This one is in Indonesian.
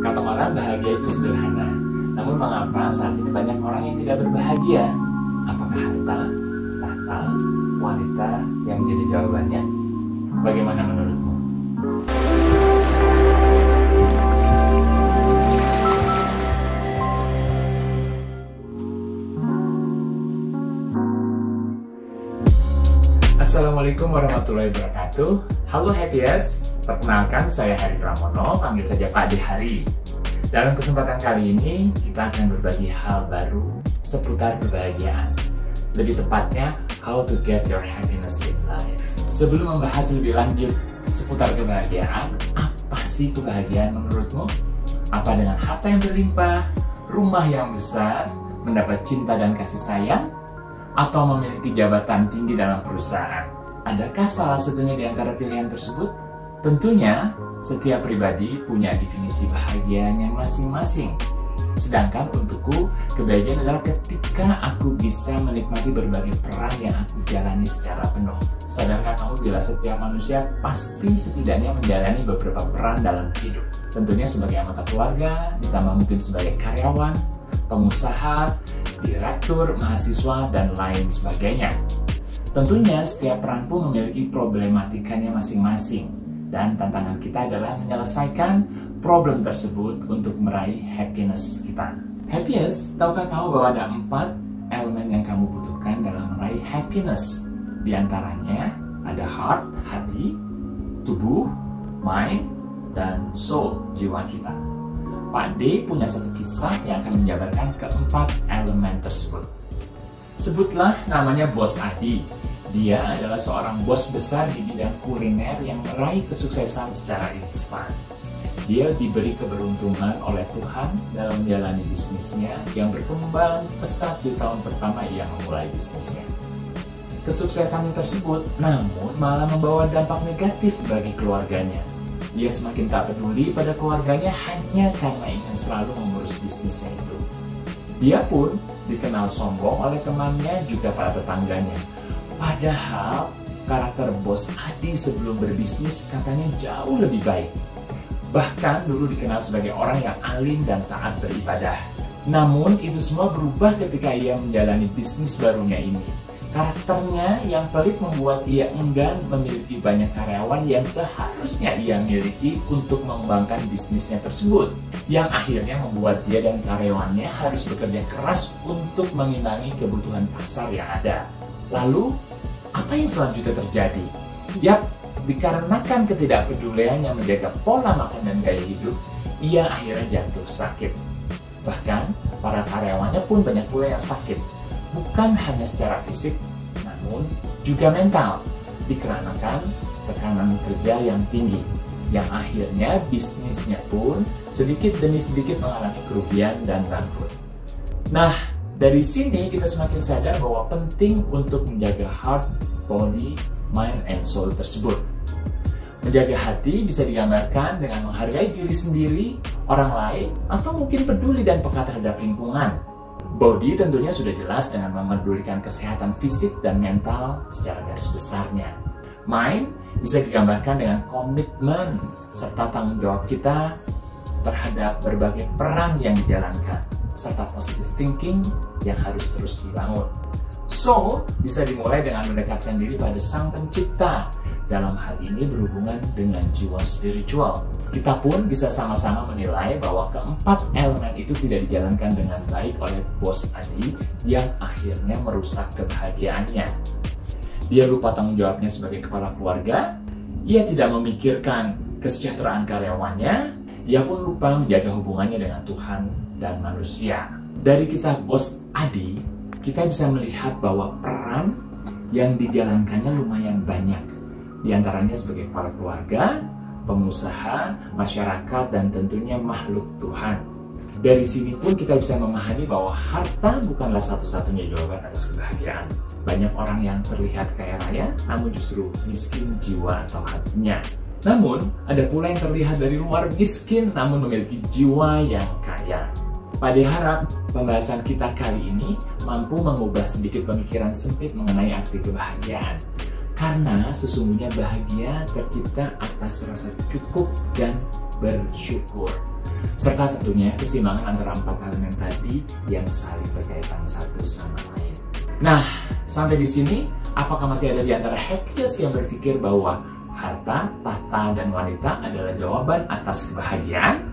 Kata orang bahagia itu sederhana. Namun mengapa saat ini banyak orang yang tidak berbahagia? Apakah harta, tahta, wanita yang menjadi jawabannya? Bagaimana menurutmu? Assalamualaikum warahmatullahi wabarakatuh. Halo Happyers, perkenalkan saya Hari Pramono, panggil saja Pak De Hari. Dalam kesempatan kali ini, kita akan berbagi hal baru seputar kebahagiaan. Lebih tepatnya, how to get your happiness in life. Sebelum membahas lebih lanjut seputar kebahagiaan, apa sih kebahagiaan menurutmu? Apa dengan harta yang berlimpah, rumah yang besar, mendapat cinta dan kasih sayang, atau memiliki jabatan tinggi dalam perusahaan? Adakah salah satunya di antara pilihan tersebut? Tentunya, setiap pribadi punya definisi bahagianya masing-masing. Sedangkan untukku, kebahagiaan adalah ketika aku bisa menikmati berbagai peran yang aku jalani secara penuh. Sadarkah kamu bila setiap manusia pasti setidaknya menjalani beberapa peran dalam hidup? Tentunya sebagai anggota keluarga, ditambah mungkin sebagai karyawan, pengusaha, direktur, mahasiswa, dan lain sebagainya. Tentunya setiap peran pun memiliki problematikanya masing-masing, dan tantangan kita adalah menyelesaikan problem tersebut untuk meraih happiness kita. Happiness, tahukah kamu bahwa ada 4 elemen yang kamu butuhkan dalam meraih happiness? Di antaranya ada heart, hati, tubuh, mind, dan soul, jiwa kita. Pak D punya satu kisah yang akan menjabarkan keempat elemen tersebut. Sebutlah namanya Bos Adi. Dia adalah seorang bos besar di bidang kuliner yang meraih kesuksesan secara instan. Dia diberi keberuntungan oleh Tuhan dalam menjalani bisnisnya yang berkembang pesat di tahun pertama ia memulai bisnisnya. Kesuksesannya tersebut namun malah membawa dampak negatif bagi keluarganya. Dia semakin tak peduli pada keluarganya hanya karena ingin selalu mengurus bisnisnya itu. Dia pun dikenal sombong oleh temannya juga para tetangganya. Padahal karakter Bos Adi sebelum berbisnis katanya jauh lebih baik. Bahkan dulu dikenal sebagai orang yang alim dan taat beribadah. Namun itu semua berubah ketika ia menjalani bisnis barunya ini. Karakternya yang pelit membuat ia enggan memiliki banyak karyawan yang seharusnya ia miliki untuk mengembangkan bisnisnya tersebut. Yang akhirnya membuat dia dan karyawannya harus bekerja keras untuk mengimbangi kebutuhan pasar yang ada. Lalu, apa yang selanjutnya terjadi? Yap, dikarenakan ketidakpeduliannya menjaga pola makan dan gaya hidup, ia akhirnya jatuh sakit. Bahkan, para karyawannya pun banyak pula yang sakit. Bukan hanya secara fisik, namun juga mental, dikarenakan tekanan kerja yang tinggi, yang akhirnya bisnisnya pun sedikit demi sedikit mengalami kerugian dan bangkrut. Nah, dari sini kita semakin sadar bahwa penting untuk menjaga heart, body, mind, and soul tersebut. Menjaga hati bisa digambarkan dengan menghargai diri sendiri, orang lain, atau mungkin peduli dan peka terhadap lingkungan. Body tentunya sudah jelas dengan memedulikan kesehatan fisik dan mental secara garis besarnya. Mind bisa digambarkan dengan komitmen serta tanggung jawab kita terhadap berbagai peran yang dijalankan, serta positive thinking yang harus terus dibangun. Soul bisa dimulai dengan mendekatkan diri pada Sang Pencipta. Dalam hal ini berhubungan dengan jiwa spiritual. Kita pun bisa sama-sama menilai bahwa keempat elemen itu tidak dijalankan dengan baik oleh Bos Adi yang akhirnya merusak kebahagiaannya. Dia lupa tanggung jawabnya sebagai kepala keluarga, ia tidak memikirkan kesejahteraan karyawannya, ia pun lupa menjaga hubungannya dengan Tuhan dan manusia. Dari kisah Bos Adi, kita bisa melihat bahwa peran yang dijalankannya lumayan banyak. Di antaranya sebagai kepala keluarga, pengusaha, masyarakat, dan tentunya makhluk Tuhan. Dari sini pun kita bisa memahami bahwa harta bukanlah satu-satunya jawaban atas kebahagiaan. Banyak orang yang terlihat kaya raya, namun justru miskin jiwa atau hatinya. Namun, ada pula yang terlihat dari luar miskin, namun memiliki jiwa yang kaya. Pak De harap pembahasan kita kali ini mampu mengubah sedikit pemikiran sempit mengenai arti kebahagiaan. Karena sesungguhnya bahagia tercipta atas rasa cukup dan bersyukur. serta tentunya keseimbangan antara 4 elemen tadi yang saling berkaitan satu sama lain. Nah, sampai di sini, apakah masih ada di antara happiness yang berpikir bahwa harta, tahta, dan wanita adalah jawaban atas kebahagiaan?